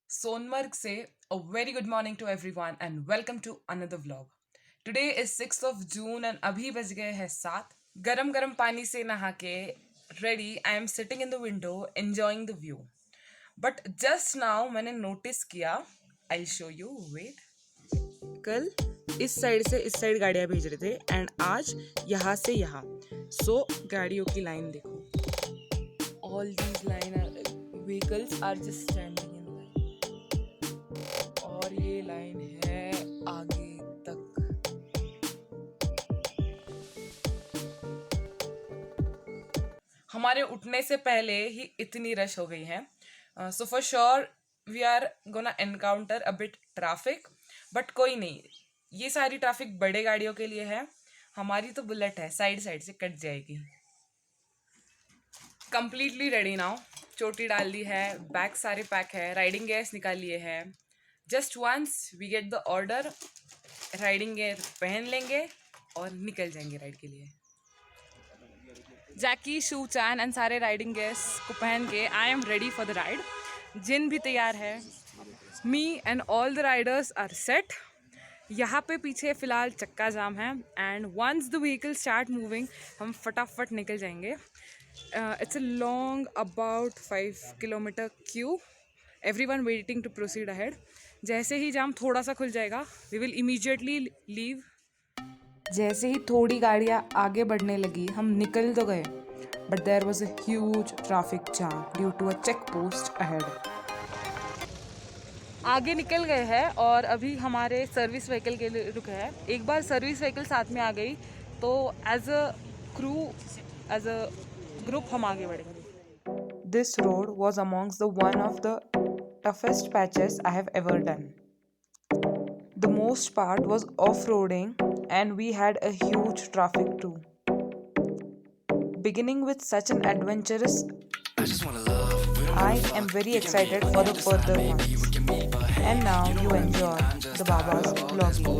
Sonmarg से a very good morning to everyone and welcome to another vlog. Today is 6th of June and अभी बज गए हैं 7. गरम गरम पानी से नहा के ready. I am sitting in the window enjoying the view. But just now मैंने notice किया. I'll show you. Wait. कल इस साइड से इस साइड गाड़ियाँ भेज रहे थे एंड आज यहाँ से यहाँ. So गाड़ियों की लाइन देखो. All these vehicles are just standing in line. और ये लाइन है आगे तक. हमारे उठने से पहले ही इतनी रश हो गई है. So for sure we are gonna encounter a bit traffic, but कोई नहीं, ये सारी ट्रैफिक बड़े गाड़ियों के लिए है. हमारी तो बुलेट है, साइड साइड से कट जाएगी. Completely ready now. चोटी डाल दी है, बैग सारे पैक है, राइडिंग गेयर्स निकाल लिए हैं. Just once we get the order, riding gear पहन लेंगे और निकल जाएंगे राइड के लिए. जैकी, शू, चैन एंड सारे राइडिंग गेयर्स को पहन के I am ready for the ride. जिन भी तैयार है. Me and all the riders are set. यहाँ पे पीछे फ़िलहाल चक्का जाम है and once the vehicle start moving हम फटाफट निकल जाएंगे. It's a long about 5 kilometre Q. Everyone waiting to proceed ahead. जैसे ही जाम थोड़ा सा खुल जाएगा वी विल इमीडिएटली लीव. जैसे ही थोड़ी गाड़ियाँ आगे बढ़ने लगी हम निकल तो गए, but there was a huge traffic jam due to a check post ahead. आगे निकल गए हैं और अभी हमारे सर्विस व्हीकल के लिए रुके हैं. एक बार सर्विस व्हीकल साथ में आ गई तो as a crew, as a group हम आगे बढ़ेंगे. This road was amongst the one of the toughest patches I have ever done. The most part was off-roading and we had a huge traffic too. Beginning with such an adventurous, I am very excited for the further ones. And now you enjoy the Baba's vlogging.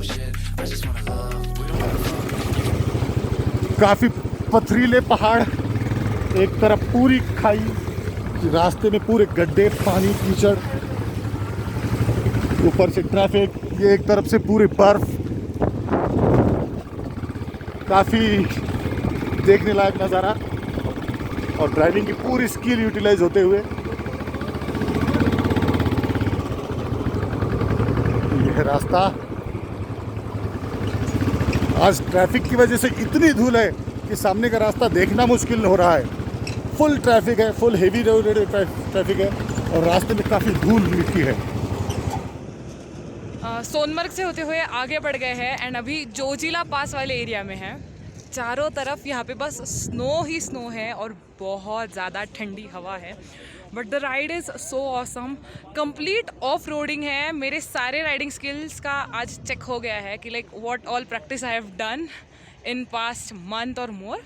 काफी पथरीले पहाड़, एक तरफ पूरी खाई, रास्ते में पूरे गड्ढे, पानी, कीचड़, ऊपर से ट्रैफिक, ये एक तरफ से पूरी बर्फ. काफ़ी देखने लायक नज़ारा और ड्राइविंग की पूरी स्किल यूटिलाइज होते हुए यह रास्ता. आज ट्रैफिक की वजह से इतनी धूल है कि सामने का रास्ता देखना मुश्किल हो रहा है. फुल ट्रैफिक है, फुल हेवी ट्रैफिक है और रास्ते में काफ़ी धूल मिट्टी है. सोनमर्ग से होते हुए आगे बढ़ गए हैं एंड अभी जोजिला पास वाले एरिया में है. चारों तरफ यहाँ पे बस स्नो ही स्नो है और बहुत ज़्यादा ठंडी हवा है. But the ride is so awesome. Complete off roading है. मेरे सारे राइडिंग स्किल्स का आज चेक हो गया है कि like what all practice I have done in past month और more.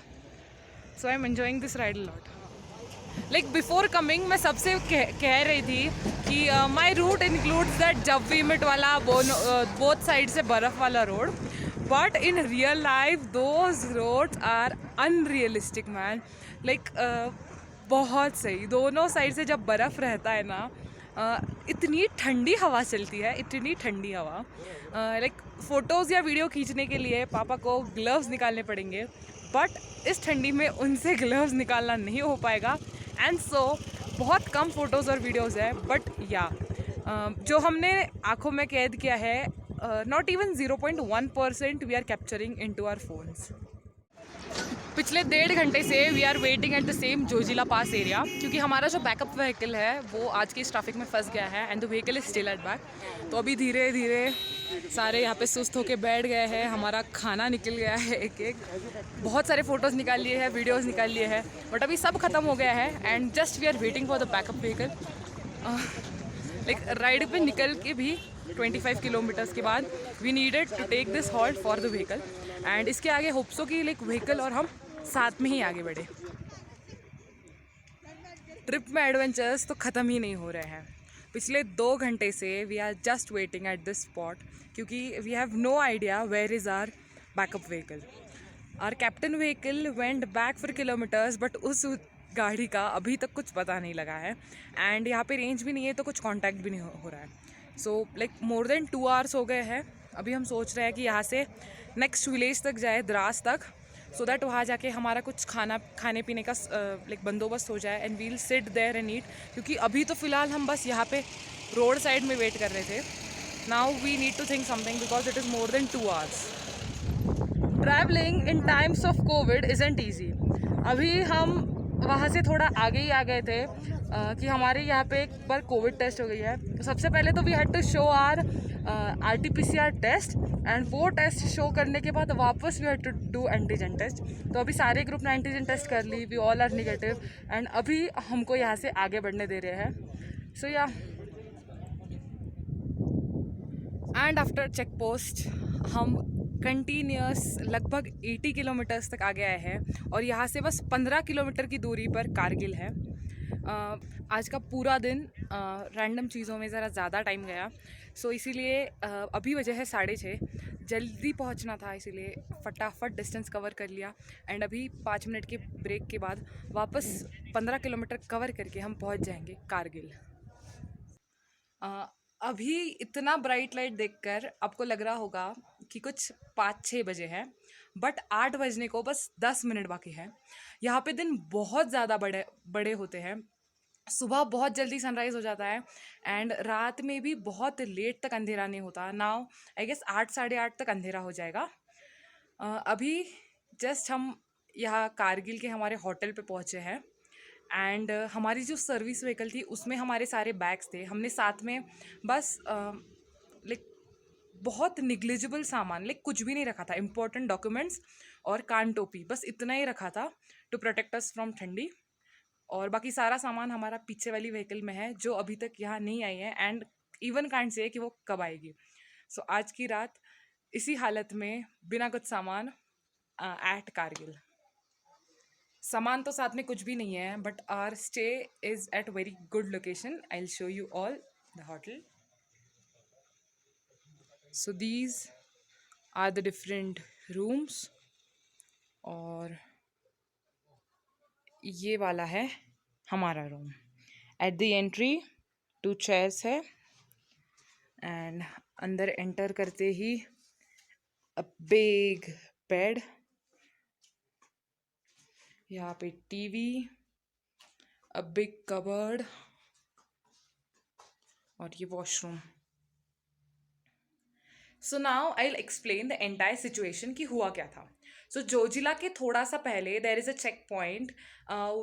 So I am enjoying this ride lot. Like before coming मैं सबसे कह रही थी कि माई रूट इंक्लूड्स दैट जब मिट वाला बोथ साइड से बर्फ़ वाला road, but in real life those roads are unrealistic man. Like बहुत सही. दोनों साइड से जब बर्फ़ रहता है ना, इतनी ठंडी हवा चलती है, इतनी ठंडी हवा. लाइक फ़ोटोज़ या वीडियो खींचने के लिए पापा को ग्लव्स निकालने पड़ेंगे, बट इस ठंडी में उनसे ग्लव्स निकालना नहीं हो पाएगा. एंड सो बहुत कम फ़ोटोज़ और वीडियोज़ है, बट या जो हमने आँखों में कैद किया है, not even 0.1% we are capturing in to our phones. पिछले 1.5 घंटे से we are waiting at the same Zojila pass area, क्योंकि हमारा जो बैकअप व्हीकल है वो आज की इस ट्रैफिक में फंस गया है and the vehicle is still at back. तो अभी धीरे धीरे सारे यहाँ पे सुस्त होके बैठ गए हैं. हमारा खाना निकल गया है एक एक. बहुत सारे फ़ोटोज़ निकाल लिए हैं, वीडियोज़ निकाल लिए हैं, बट अभी सब खत्म हो गया है and just we are waiting for the backup vehicle. Like ride पे निकल के भी 25 किलोमीटर्स के बाद we needed to take this halt for the vehicle and इसके आगे होप्सो कि लाइक व्हीकल और हम साथ में ही आगे बढ़े. ट्रिप में एडवेंचर्स तो ख़त्म ही नहीं हो रहे हैं. पिछले 2 घंटे से we are just waiting at this spot, क्योंकि we have no idea where is our backup vehicle. Our captain vehicle went back for kilometres, but उस गाड़ी का अभी तक कुछ पता नहीं लगा है। एंड यहाँ पे रेंज भी नहीं है तो कुछ कांटेक्ट भी नहीं हो रहा है। So like more than 2 hours हो गए हैं। अभी हम सोच रहे हैं कि यहाँ से नेक्स्ट विलेज तक जाए, द्रास तक, सो दैट वहाँ जाके हमारा कुछ खाने पीने का लाइक बंदोबस्त हो जाए and we'll sit there and eat. क्योंकि अभी तो फ़िलहाल हम बस यहाँ पे रोड साइड में वेट कर रहे थे। Now we need to think something because it is more than 2 hours. Travelling in times of Covid isn't easy. अभी हम वहाँ से थोड़ा आगे ही आ गए थे कि हमारे यहाँ पे एक बार कोविड टेस्ट हो गई है। तो सबसे पहले तो we had to show our RT-PCR test, and वो टेस्ट शो करने के बाद वापस we had to do antigen test. तो अभी सारे ग्रुप ने एंटीजन टेस्ट कर ली, we all are negative, and अभी हमको यहाँ से आगे बढ़ने दे रहे हैं। सो या, एंड आफ्टर चेक पोस्ट हम कंटिन्यूस लगभग 80 किलोमीटर्स तक आगे आए हैं और यहाँ से बस 15 किलोमीटर की दूरी पर कारगिल है। आज का पूरा दिन रैंडम चीज़ों में ज़रा ज़्यादा टाइम गया, सो इसीलिए अभी बजे है 6:30, जल्दी पहुँचना था, इसीलिए फटाफट डिस्टेंस कवर कर लिया। एंड अभी 5 मिनट के ब्रेक के बाद वापस 15 किलोमीटर कवर करके हम पहुँच जाएंगे कारगिल। अभी इतना ब्राइट लाइट देखकर आपको लग रहा होगा कि कुछ 5-6 बजे है, बट 8 बजने को बस 10 मिनट बाकी है। यहाँ पे दिन बहुत ज़्यादा बड़े बड़े होते हैं। सुबह बहुत जल्दी सनराइज़ हो जाता है एंड रात में भी बहुत लेट तक अंधेरा नहीं होता। नाउ आई गेस 8 साढ़े 8 तक अंधेरा हो जाएगा। अभी जस्ट हम यहाँ कारगिल के हमारे होटल पे पहुँचे हैं एंड हमारी जो सर्विस व्हीकल थी उसमें हमारे सारे बैग्स थे। हमने साथ में बस लाइक बहुत निग्लिजिबल सामान, लाइक कुछ भी नहीं रखा था, इम्पोर्टेंट डॉक्यूमेंट्स और कान टोपी, बस इतना ही रखा था टू प्रोटेक्ट अस फ्रॉम ठंडी। और बाकी सारा सामान हमारा पीछे वाली व्हीकल में है जो अभी तक यहाँ नहीं आई है एंड इवन काइंड से कि वो कब आएगी। सो आज की रात इसी हालत में बिना कुछ सामान एट कारगिल। सामान तो साथ में कुछ भी नहीं है, but our stay is at very good location. I will show you all the hotel. So these are the different rooms और ये वाला है हमारा room. At the entry 2 chairs है एंड अंदर एंटर करते ही अ बिग बेड, यहाँ पे टीवी, अ बिग कबर्ड और ये washroom. So now I will explain the entire situation कि हुआ क्या था। सो जोजिला के थोड़ा सा पहले there is a check point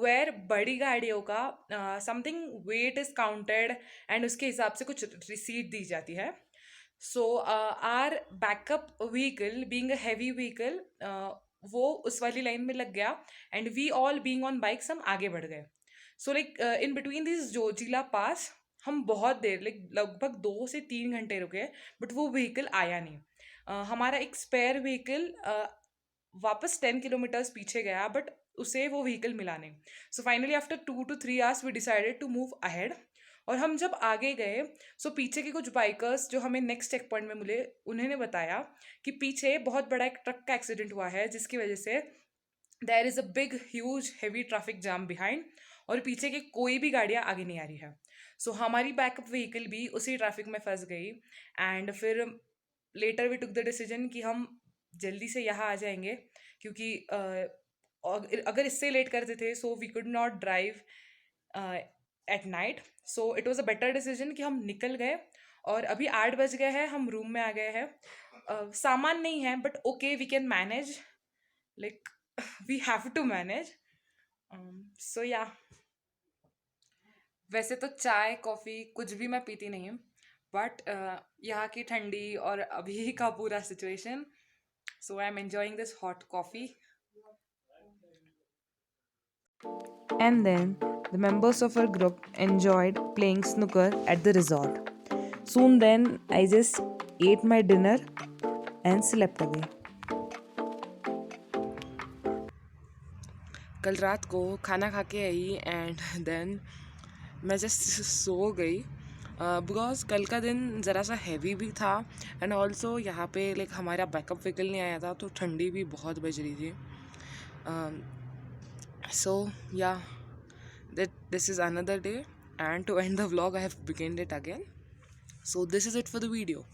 where बड़ी गाड़ियों का something weight is counted and उसके हिसाब से कुछ रिसीट दी जाती है। So our backup vehicle being a heavy vehicle वो उस वाली लाइन में लग गया and we all being on bikes हम आगे बढ़ गए। So like in between this Zojila pass हम बहुत देर, लाइक लगभग 2 से 3 घंटे रुके, बट वो व्हीकल आया नहीं। हमारा एक स्पेयर व्हीकल वापस 10 किलोमीटर्स पीछे गया, बट उसे वो व्हीकल मिला नहीं। So finally after 2 to 3 hours we decided to move ahead. और हम जब आगे गए, सो पीछे के कुछ बाइकर्स जो हमें नेक्स्ट चेक पॉइंट में मिले, उन्होंने बताया कि पीछे बहुत बड़ा एक ट्रक का एक्सीडेंट हुआ है जिसकी वजह से there is a big huge heavy traffic jam behind और पीछे की कोई भी गाड़ियाँ आगे नहीं आ रही है। सो हमारी बैकअप व्हीकल भी उसी ट्रैफिक में फंस गई एंड फिर later we took the decision कि हम जल्दी से यहाँ आ जाएंगे, क्योंकि अगर इससे लेट करते थे so we could not drive at night. So it was a better decision कि हम निकल गए और अभी 8 बज गए हैं, हम रूम में आ गए हैं। सामान नहीं है but okay we can manage, like we have to manage. So yeah, वैसे तो चाय कॉफ़ी कुछ भी मैं पीती नहीं हूँ, बट यहाँ की ठंडी और अभी का पूरा situation, so I am enjoying this hot coffee. And then the members of our group enjoyed playing snooker at the resort. Soon then I just ate my dinner and slept away. कल रात को खाना खा के आई and then मैं just so गई because कल का दिन ज़रा सा हैवी भी था एंड ऑल्सो यहाँ पे लाइक हमारा बैकअप व्हीकल नहीं आया था तो ठंडी भी बहुत बज रही थी। सो या, that this is another day, and to end the vlog I have begun it again. So this is it for the video.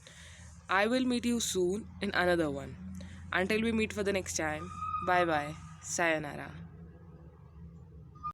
I will meet you soon in another one. Until we meet for the next time, bye bye, sayonara.